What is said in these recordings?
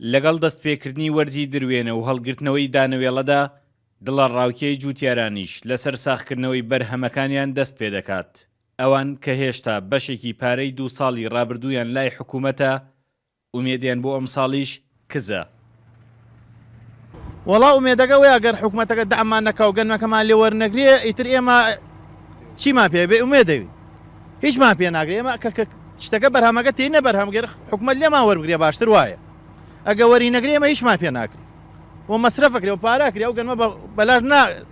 لەگەڵ دەستپێکردنی وەرزی دروێنە و هەڵگرتنەوەی دانەوێڵەدا دڵە ڕاوکێی جوتیارانیش لەسەر ساختکردنەوەی بەرهەمەکانیان دەست پێ دەکات. ئەوان کە هێشتا بەشێکی پارەی 2 ساڵی ڕابردوویان لای حکوومەتە ئومێدیان بۆ ئەم ساڵیش کزە. وەڵا ئومێدەکە وەیە گەر حکوومەتەکە دەعمان نەکا و گەنمەکەمان لێ وەرنەگرێ ئیتر ئێمە چیمان پێ بێ ئومێدەوی هیچمان پێ ناگرێ ئێمە کە شتەکە بەرهەمەکە تێنە بەرهەمگەر حکوومەت لێمان وەربگرێ باشتر وایە ئەگە وەری نەگرێ ئێمە هیچمان پێ ناکرێ و مەسرەفەکرێ و پاراکرێ و گەنمە بەلاژ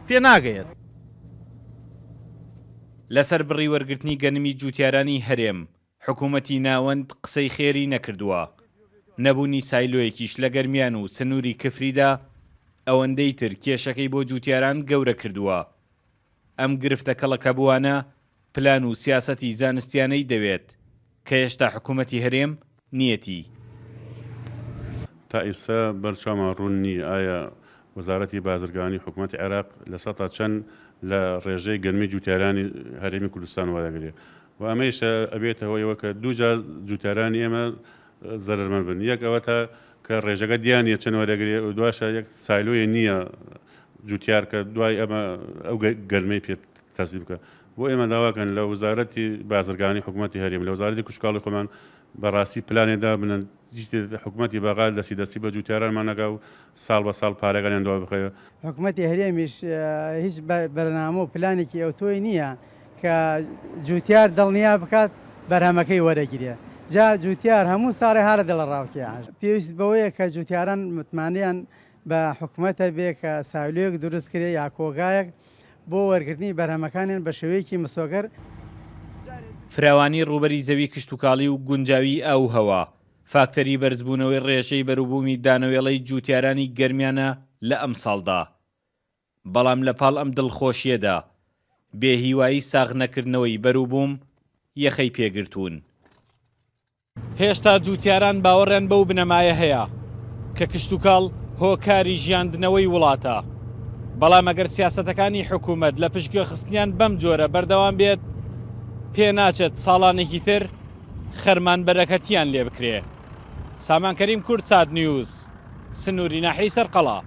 پێ ناگەیت. لەسەر بڕی وەرگرتنی گەنمی جوتیارانی هەرێم حکوومەتی ناوەند قسەی خێری نەکردووە. نەبوونی سایلۆیەکیش لە گەرمیان و سنووری کفریدا ئەوەندەی تر کێشەکەی بۆ جوتیاران گەورە کردووە. ئەم گرفتە کەڵەکە بووانە پلان و سیاسەتی زانستیانەی دەوێت کە هێشتا حکوومەتی هەرێم نیەتی. تا ئێستا بەرچاومان ڕوون نی ئایا وەزارەتی بازرگانی حکوومەتی عێراق لە سەتا چەند لە ڕێژەی گەرمی جوتیارانی هەرێمی کوردستان وەرەگرێ و ئەمەیشە ئەبێتە هۆیەوە کە دووجا جوتیارانی ئێمە زەرمەند بن. یەک ئەوە تا کە ڕێژەکە دیانە چەند وەرەگرێ و دواشە یەک سایلۆیە نییە جوتیار کە دوای ئەمە ئەو گەرمەی پێ تەسیب بکە. بۆ ئێمە داواکەن لە وەزارەتی بازرگانی حکوومەتی هەرێم لە وەزارەتی کوشکاڵی خۆمان بەڕاستی پلانێدا بنن حکوومەتی باغا دەستی بە جوتیارانمان نەگا و ساڵ بە ساڵ پارەکانیان دوا بخەوە. حکوومەتی هەرێمیش هیچ بەرنامە و پلانێکی ئەوتۆی نییە کە جوتیار دڵنیا بکات بەرهەمەکەی وەرەگیرێ. جا جوتیار هەموو ساڵی هارە دڵە ڕاوکێ پێویست بەوەیە کە جوتیاران متمانیان بە حکوومەتە بێ کە سایلۆیەک دروست کرێ یا کۆگایەک بۆ وەرگرتنی بەرهەمەکانیان بە شێوەیەکی مسۆگەر. فراوانی ڕوبەری زەوی کشتتوکاڵی و گونجاوی ئەو هەوا فاکتەری بەرزبوونەوەی ڕێژەی بەروبوومی دانەوێڵەی جوتیارانی گەرمیانە لە ئەم ساڵدا. بەڵام لە پاڵ ئەم دڵخۆشیەدا بێهیوایی ساغ نەکردنەوەی بەروبووم یەخەی پێگرتوون. هێشتا جوتیاران باوەڕیان بەو بنەمایە هەیە کە کشتتوکاڵ هۆکاری ژیاندنەوەی وڵاتە. بەڵام ئەگەر سیاسەتەکانی حکوومەت لە پشتگوێ خستنیان بەم جۆرە بەردەوام بێت پێ ناچێت ساڵانێکی تر خەرمان بەرەکەتیان لێ بکرێ. سامان کەریم کورد سات نیوز سنووری ناحەی سەرقەڵا.